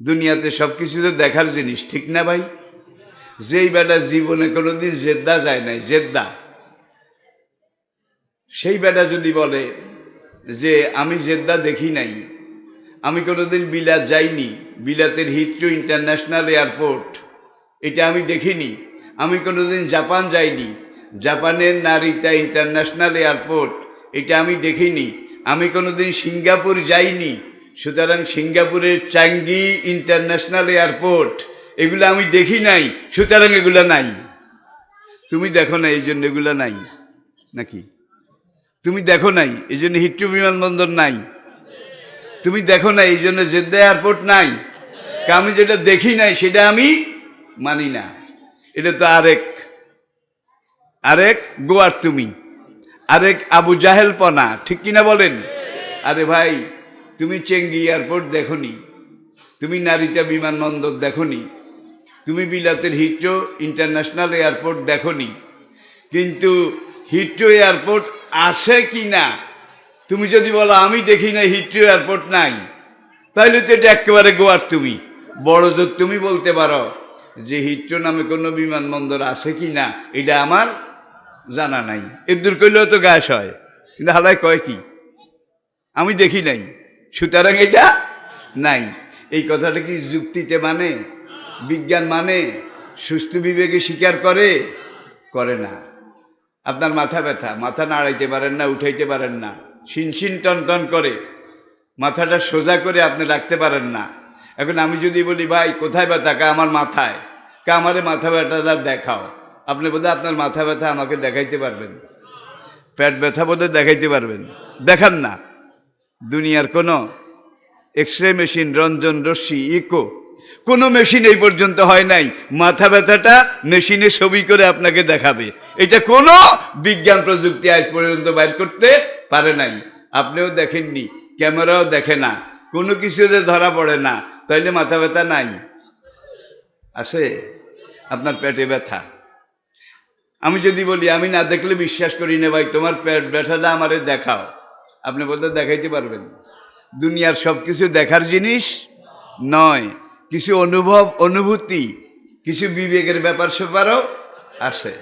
দুনিয়াতে সব কিছু তো দেখার জিনিস, ঠিক না ভাই? যেই বেটা জীবনে কোনোদিন জেদ্দা যায় নাই, জেদ্দা, সেই বেটা যদি বলে যে আমি জেদ্দা দেখি নাই, আমি কোনোদিন বিলাত যাইনি, বিলাতের হিথ্রো ইন্টারন্যাশনাল এয়ারপোর্ট এটা আমি দেখিনি, আমি কোনোদিন জাপান যাইনি, জাপানের নারিতা ইন্টারন্যাশনাল এয়ারপোর্ট এটা আমি দেখিনি, আমি কোনোদিন সিঙ্গাপুর যাইনি, সুতরাং সিঙ্গাপুরের চাঙ্গি ইন্টারন্যাশনাল এয়ারপোর্ট এগুলো আমি দেখি নাই, সুতরাং এগুলো নাই। তুমি দেখো না এই জন্য এগুলো নাই নাকি? তুমি দেখো নাই এই জন্য হিথ্রো বিমানবন্দর নাই? তুমি দেখো না এই জন্য জেদ্দা এয়ারপোর্ট নাই? আমি যেটা দেখি নাই সেটা আমি মানি না। এটা তো আরেক গোয়ার তুমি, আরেক আবু জাহেলপনা, ঠিক কিনা বলেন? আরে ভাই, তুমি চেঙ্গি এয়ারপোর্ট দেখনি, তুমি নারিতা বিমানবন্দর দেখনি, তুমি বিলাতের হিথ্রো ইন্টারন্যাশনাল এয়ারপোর্ট দেখনি, কিন্তু হিথ্রো এয়ারপোর্ট আছে কি না তুমি যদি বলো আমি দেখি না, হিথ্রো এয়ারপোর্ট নাই, তাহলে তো এটা একেবারে গোয়ার তুমি। বড় জোর তুমি বলতে পারো যে হিথ্রো নামে কোনো বিমানবন্দর আছে কি না এটা আমার জানা নাই। এদূর করলেও তো গ্যাস হয়, কিন্তু হালায় কয় কি আমি দেখি নাই, সুতরাং এটা নাই। এই কথাটা কি যুক্তিতে মানে, বিজ্ঞান মানে, সুস্থ বিবেকে স্বীকার করে না। আপনার মাথা ব্যথা, মাথা নাড়াইতে পারেন না, উঠাইতে পারেন না, শিনশিন টন টন করে, মাথাটা সোজা করে আপনি রাখতে পারেন না। এখন আমি যদি বলি ভাই কোথায় ব্যথা, কা আমার মাথায়, কা আমারে মাথা ব্যথাটা দেখাও, আপনি বোধহয় আপনার মাথা ব্যথা আমাকে দেখাইতে পারবেন, পেট ব্যথা বোধহয় দেখাইতে পারবেন, দেখান না। দুনিয়ার কোনো এক্স রে মেশিন, রঞ্জন রশ্মি, ইকো কোনো মেশিন এই পর্যন্ত হয় নাই মাথা ব্যথাটা মেশিনে ছবি করে আপনাকে দেখাবে। এটা কোনো বিজ্ঞান প্রযুক্তি আজ পর্যন্ত বাইর করতে পারে নাই। আপনিও দেখেননি, ক্যামেরাও দেখে না, কোনো কিছুতে ধরা পড়ে না, তাইলে মাথা ব্যথা নাই? আছে? আপনার পেটে ব্যথা, আমি যদি বলি আমি না দেখলে বিশ্বাস করি না ভাই, তোমার পেট ব্যথাটা আমারে দেখাও, আপনি বলতে দেখাইতে পারবেন? দুনিয়ার সব কিছু দেখার জিনিস নয়, কিছু অনুভব, অনুভূতি, কিছু বিবেকের ব্যাপার স্যাপারও আছে।